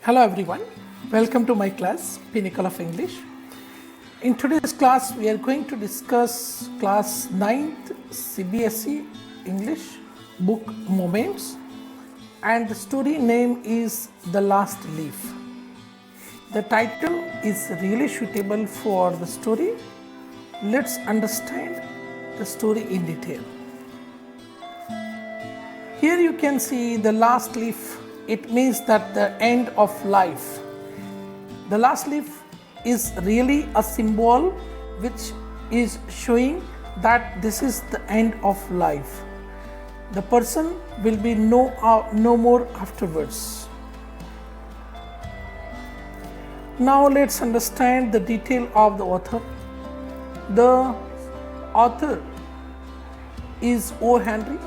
Hello everyone, welcome to my class Pinnacle of English. In today's class we are going to discuss class 9th CBSE English book Moments, and the story name is The Last Leaf. The title is really suitable for the story. Let's understand the story in detail. Here you can see the last leaf. It means that the end of life. The last leaf is really a symbol which is showing that this is the end of life. The person will be no more afterwards. Now let's understand the detail of the author. The author is O. Henry,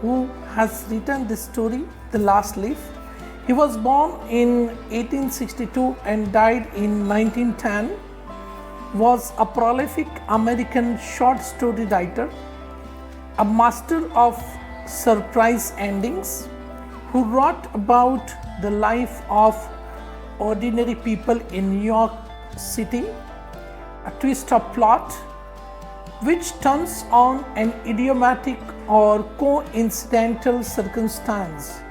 who has written this story, The Last Leaf. He was born in 1862 and died in 1910. Was a prolific American short story writer, a master of surprise endings, who wrote about the life of ordinary people in New York City, a twist of plot which turns on an idiomatic or coincidental circumstance,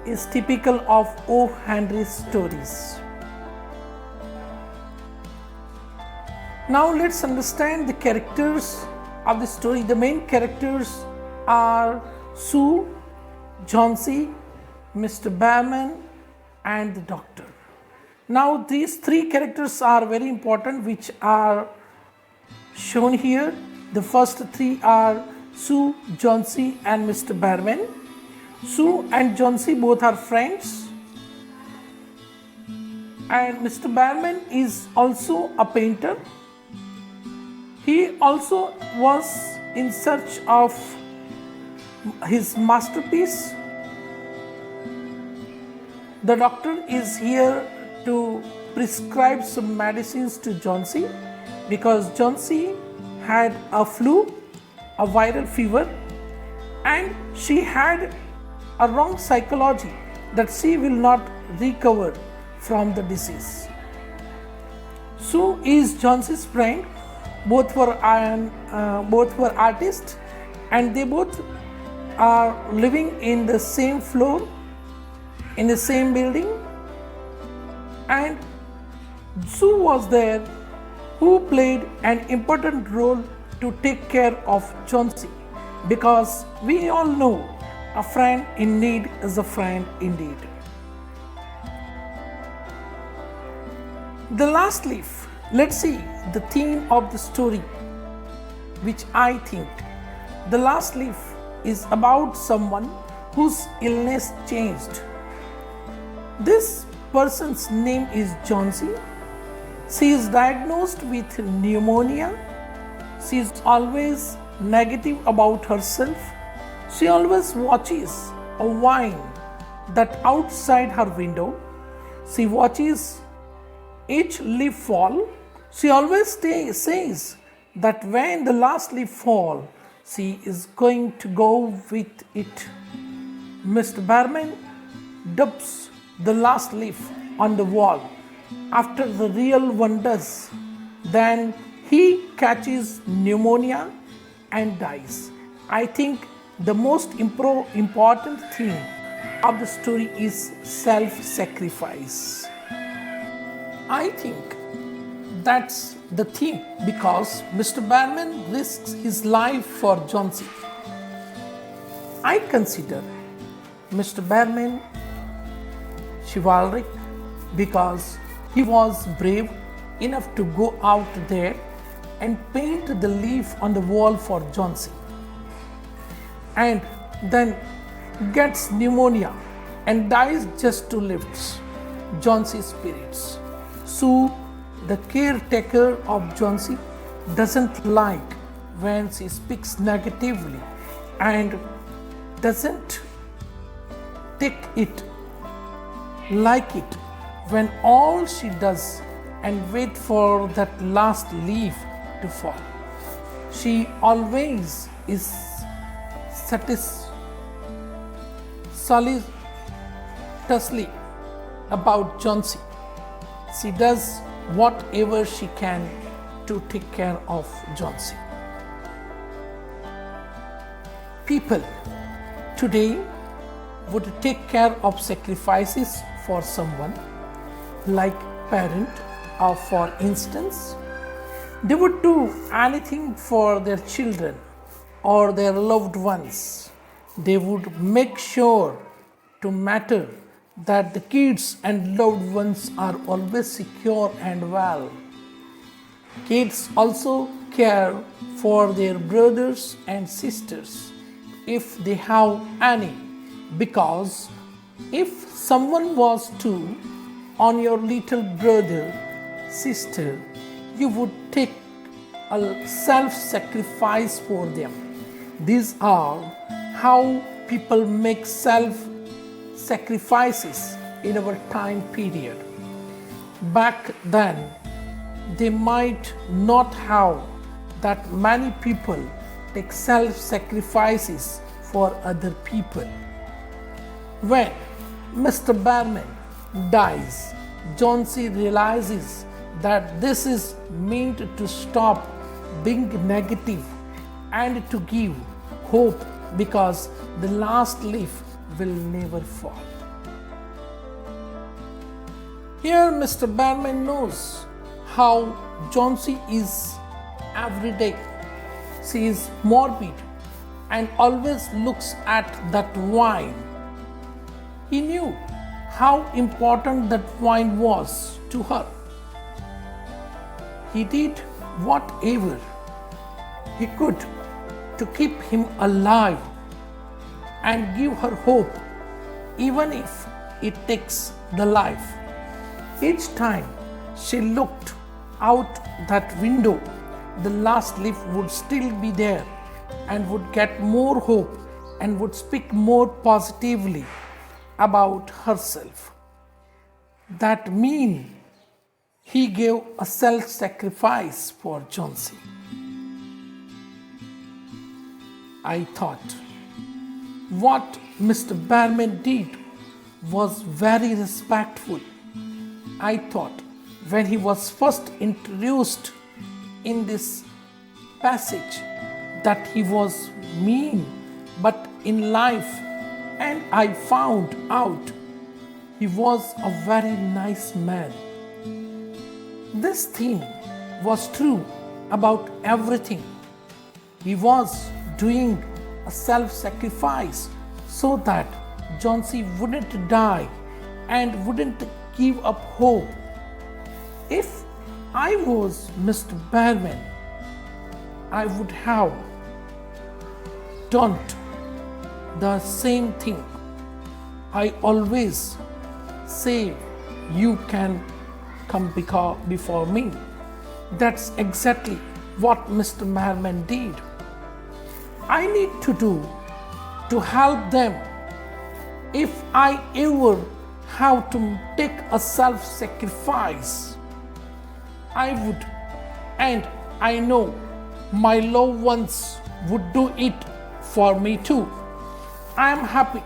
is typical of O. Henry's stories. Now let's understand the characters of the story. The main characters are Sue, Johnsy, Mr. Behrman, and the doctor. Now these three characters are very important, which are shown here. The first three are Sue, Johnsy, and Mr. Behrman. Sue and Johnsy both are friends, and Mr. Behrman is also a painter. He also was in search of his masterpiece. The doctor is here to prescribe some medicines to Johnsy because Johnsy had a flu, a viral fever, and she had a wrong psychology that she will not recover from the disease. Sue is Johnsy's friend. Both were artists, and they both are living in the same floor, in the same building. And Sue was there, who played an important role to take care of Johnsy, because we all know a friend in need is a friend indeed. The Last Leaf. Let's see the theme of the story, which I think The Last Leaf is about someone whose illness changed. This person's name is Johnsy. She is diagnosed with pneumonia. She is always negative about herself. She always watches a vine that outside her window. She watches each leaf fall. She always says that when the last leaf falls, she is going to go with it. Mr. Behrman dubs the last leaf on the wall after the real one does. Then he catches pneumonia and dies. I think the most important theme of the story is self-sacrifice. I think that's the theme because Mr. Behrman risks his life for Johnsy. I consider Mr. Behrman chivalric because he was brave enough to go out there and paint the leaf on the wall for Johnsy, and then gets pneumonia and dies just to lift Johnsy's spirits. Sue, the caretaker of Johnsy, doesn't like when she speaks negatively and doesn't take it like it when all she does and wait for that last leaf to fall. She always is solicitously about Johnsy. She does whatever she can to take care of Johnsy. People today would take care of sacrifices for someone, like parent, or for instance, they would do anything for their children or their loved ones. They would make sure to matter that the kids and loved ones are always secure and well. Kids also care for their brothers and sisters if they have any, because if someone was to on your little brother, sister, you would take a self-sacrifice for them. These are how people make self-sacrifices in our time period. Back then, they might not have that many people take self-sacrifices for other people. When Mr. Barman dies, Johnsy realizes that this is meant to stop being negative and to give hope, because the last leaf will never fall. Here Mr. Barman knows how Johnsy is every day. She is morbid and always looks at that wine. He knew how important that wine was to her. He did whatever he could to keep him alive and give her hope, even if it takes the life. Each time she looked out that window, the last leaf would still be there and would get more hope and would speak more positively about herself. That means he gave a self-sacrifice for Johnsy. I thought what Mr. Barman did was very respectful. I thought when he was first introduced in this passage that he was mean, but in life, and I found out he was a very nice man. This theme was true about everything. He was doing a self-sacrifice so that Johnsy wouldn't die and wouldn't give up hope. If I was Mr. Barman, I would have done the same thing. I always say, you can come before me. That's exactly what Mr. Barman did. I need to do to help them. If I ever have to take a self-sacrifice, I would, and I know my loved ones would do it for me too. I am happy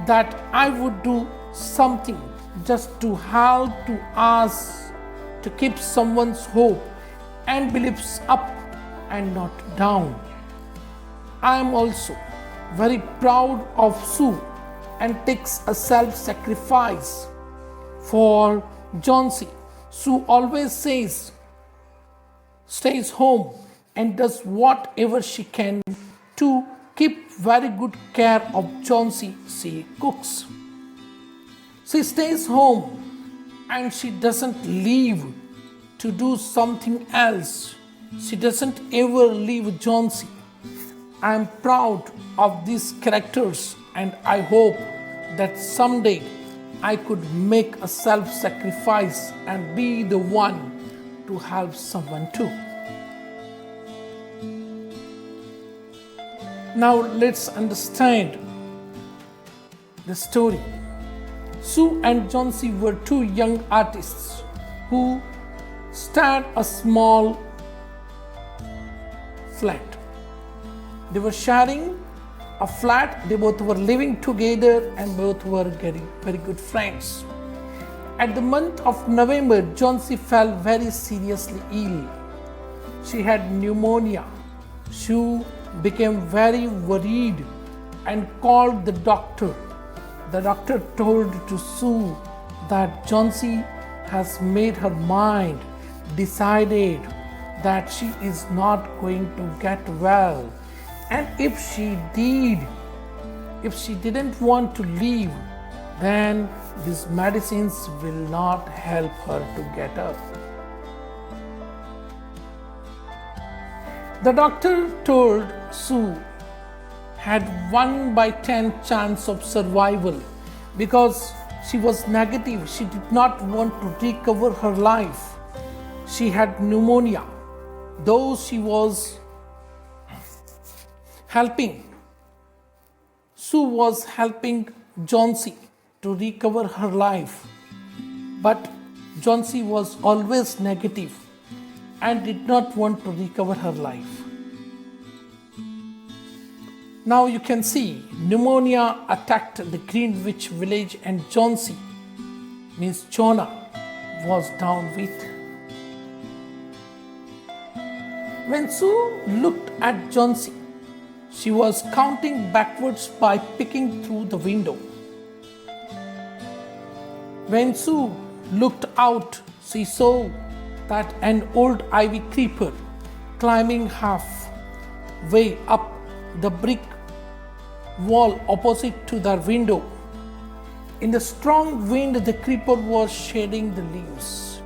that I would do something just to help to us to keep someone's hope and beliefs up and not down. I am also very proud of Sue and takes a self-sacrifice for Johnsy. Sue always stays home and does whatever she can to keep very good care of Johnsy. She cooks. She stays home and she doesn't leave to do something else. She doesn't ever leave Johnsy. I am proud of these characters, and I hope that someday I could make a self-sacrifice and be the one to help someone too. Now let's understand the story. Sue and Johnsy were two young artists who started a small flat. They were sharing a flat. They both were living together and both were getting very good friends. At the month of November, Johnsy fell very seriously ill. She had pneumonia. She became very worried and called the doctor. The doctor told to Sue that Johnsy has made her mind, decided that she is not going to get well, and if she didn't want to leave, then these medicines will not help her to get up. The doctor told Sue had 1 by 10 chance of survival because she was negative. She did not want to recover her life. She had pneumonia. Though she was helping, Sue was helping Johnsy to recover her life. But Johnsy was always negative and did not want to recover her life. Now you can see pneumonia attacked the Greenwich village and Johnsy, means Jonah, was down with. When Sue looked at Johnsy, she was counting backwards by peeking through the window. When Sue looked out, she saw that an old ivy creeper climbing halfway up the brick wall opposite to the window. In the strong wind, the creeper was shedding the leaves.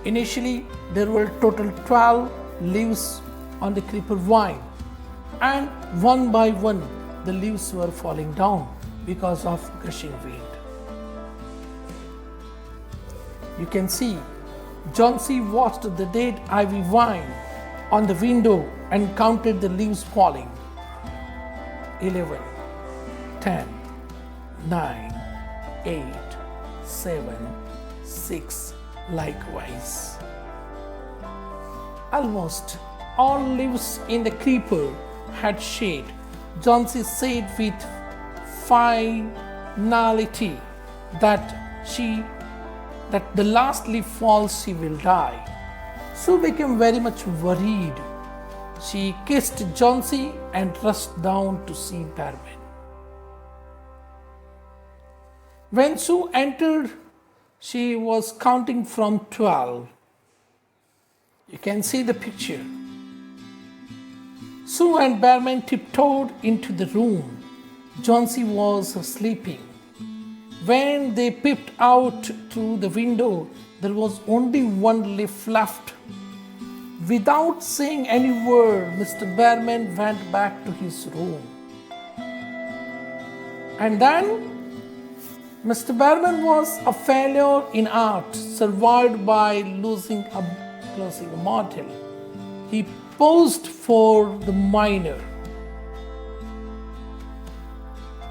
Initially, there were total 12 leaves on the creeper vine, and one by one, the leaves were falling down because of gushing wind. You can see Johnsy watched the dead ivy vine on the window and counted the leaves falling. 11, 10, 9, 8, 7, 6, likewise. Almost all leaves in the creeper had shed. Johnsy said with finality that the last leaf falls, she will die. Sue became very much worried. She kissed Johnsy and rushed down to see Barman. When Sue entered, she was counting from 12. You can see the picture. Sue and Barman tiptoed into the room. Johnsy was sleeping. When they peeped out through the window, there was only one leaf left. Without saying any word, Mr. Barman went back to his room. And then Mr. Barman was a failure in art, survived by losing a mortal. He posed for the miner.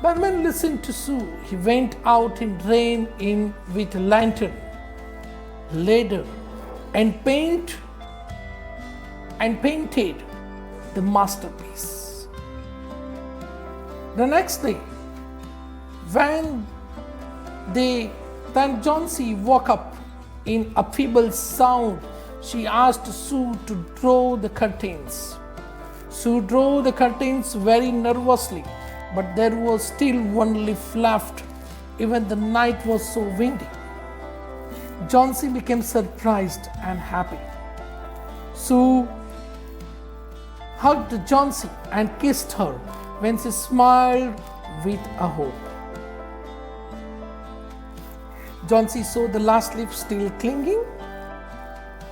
Barman listened to Sue. He went out in rain with a lantern, ladder, and painted the masterpiece. The next day, when Johnsy woke up in a feeble sound, she asked Sue to draw the curtains. Sue drew the curtains very nervously, but there was still one leaf left. Even the night was so windy. Johnsy became surprised and happy. Sue hugged Johnsy and kissed her when she smiled with a hope. Johnsy saw the last leaf still clinging.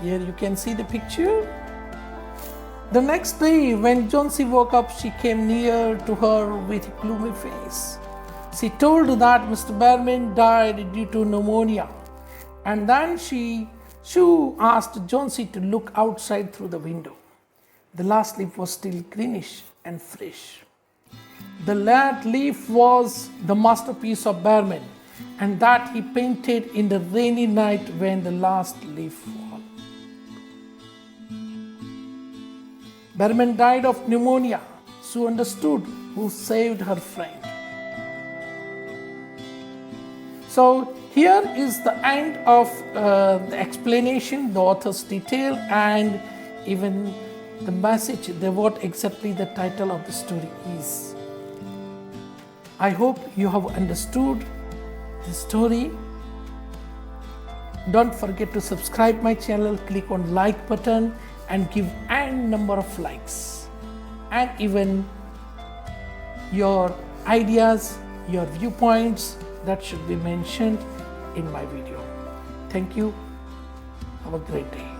Here you can see the picture. The next day, when Johnsy woke up, she came near to her with a gloomy face. She told her that Mr. Barman died due to pneumonia. And then she asked Johnsy to look outside through the window. The last leaf was still greenish and fresh. The last leaf was the masterpiece of Barman, and that he painted in the rainy night when the last leaf fell. Barman died of pneumonia. Sue understood who saved her friend. So Here is the end of the explanation, the author's detail, and even the message, what exactly the title of the story is. I hope you have understood the story. Don't forget to subscribe my channel, click on like button and give n number of likes, and even your ideas, your viewpoints that should be mentioned in my video. Thank you. Have a great day.